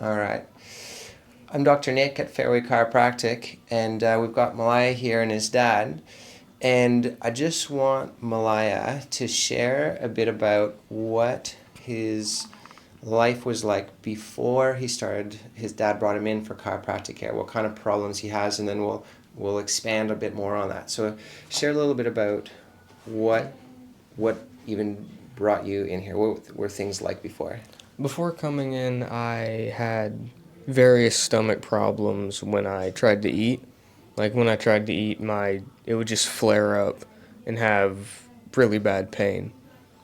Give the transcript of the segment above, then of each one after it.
All right. I'm Dr. Nick at Fairway Chiropractic, and we've got Mallayia here and his dad. And I just want Mallayia to share a bit about what his life was like before he started. His dad brought him in for chiropractic care, what kind of problems he has, and then we'll expand a bit more on that. So share a little bit about what even brought you in here. What were things like before? Before coming in, I had various stomach problems when I tried to eat. Like when I tried to eat, it would just flare up and have really bad pain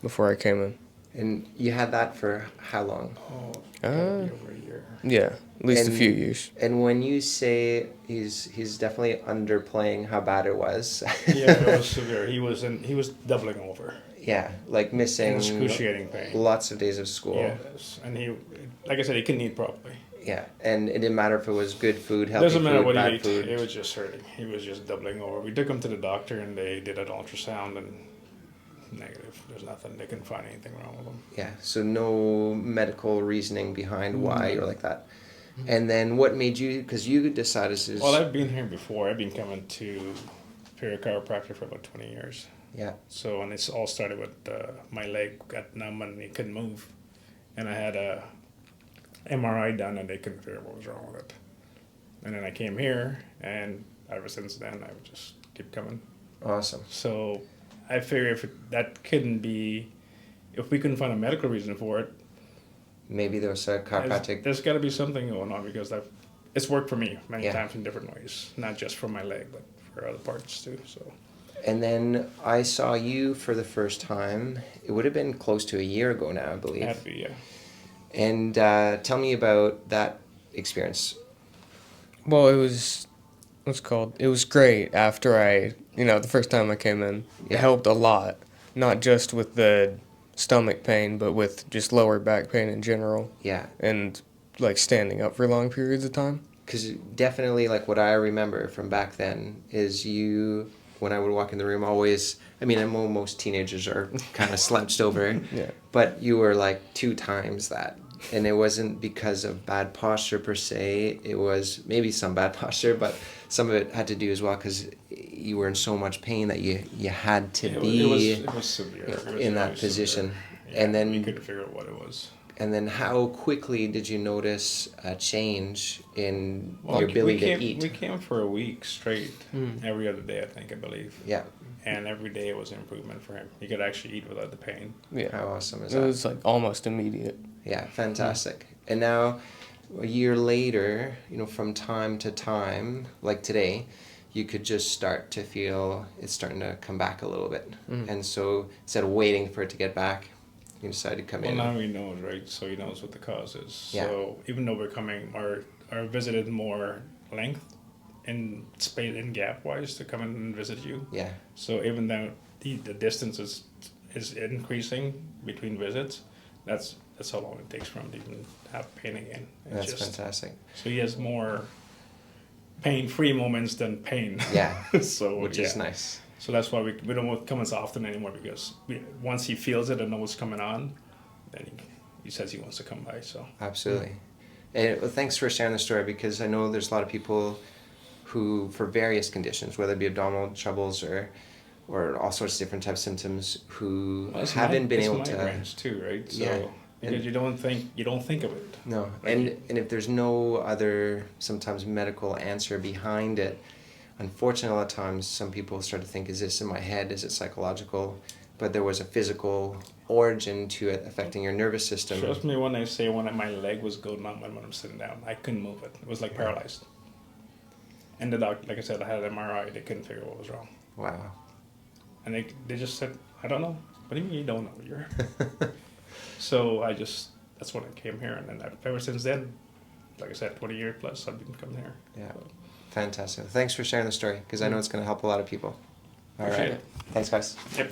before I came in. And you had that for how long? Oh, gotta Uh, be over a year. yeah, at least a few years. And when you say he's definitely underplaying how bad it was. Yeah, it was severe. He was doubling over. Yeah, like missing Excruciating pain. lots of days of school. Yes, and like I said, he couldn't eat properly. Yeah, and it didn't matter if it was good food, healthy Doesn't matter food, what bad he ate. food. It was just hurting. He was just doubling over. We took him to the doctor, and they did an ultrasound, and negative. There's nothing. They couldn't find anything wrong with him. Yeah, so no medical reasoning behind why you're like that. And then what made you, because you decided to... Well, I've been here before. I've been coming to Fairway Chiropractic for about 20 years. Yeah. So, and it's all started with my leg got numb and it couldn't move. And I had a MRI done and they couldn't figure out what was wrong with it. And then I came here, and ever since then, I would just keep coming. Awesome. So I figure if we couldn't find a medical reason for it, Maybe there was a chiropractic... there's got to be something going on, because it's worked for me many Yeah. times in different ways, not just for my leg, but for other parts too. So. And then I saw you for the first time. It would have been close to a year ago now, I believe. Had to be, yeah. And tell me about that experience. Well, it was great after the first time I came in. Yeah. It helped a lot, not just with the stomach pain, but with just lower back pain in general. Yeah. And like standing up for long periods of time. Because definitely, like, what I remember from back then is you, when I would walk in the room, always, I mean, I know most teenagers are kind of slouched over, Yeah. but you were like 2 times that. And it wasn't because of bad posture per se. It was maybe some bad posture, but some of it had to do as well because you were in so much pain that you had to be It was severe. It was in that really position. severe. Yeah, And then we couldn't figure out what it was. And then how quickly did you notice a change in Well, your ability we to eat? We came for a week straight, every other day, I believe. Yeah. And every day was an improvement for him. He could actually eat without the pain. Yeah. How awesome is It that? was like almost immediate. Yeah, fantastic. And now, a year later, from time to time, like today, you could just start to feel it's starting to come back a little bit. And so instead of waiting for it to get back, you decided to come in. Well, now he knows, right? So he knows what the cause is. Yeah. So even though we're coming, our visit is more length and space and gap wise to come in and visit you. Yeah. So even though the distance is increasing between visits, that's how long it takes for him to even have pain again. That's fantastic. So he has more pain-free moments than pain. Yeah. So Which is nice. So that's why we don't come as often anymore, because once he feels it and knows what's coming on, then he says he wants to come by. So Absolutely. And thanks for sharing the story, because I know there's a lot of people who, for various conditions, whether it be abdominal troubles or all sorts of different types of symptoms, who haven't been able to... migraines too, right? So, Yeah. because you don't think of it. No, Like and if there's no other sometimes medical answer behind it, unfortunately a lot of times some people start to think, is this in my head, is it psychological? But there was a physical origin to it affecting your nervous system. Trust me when I say when my leg was going numb when I'm sitting down. I couldn't move it. It was like paralyzed. And the doctor, like I said, I had an MRI. They couldn't figure out what was wrong. Wow. And they just said, I don't know. What do you mean you don't know? You're... So that's when I came here. And then ever since then, like I said, 20 years plus, I've been coming here. Yeah. So. Fantastic. Thanks for sharing the story, because I know it's going to help a lot of people. All right. Appreciate it. Thanks, guys. Yep.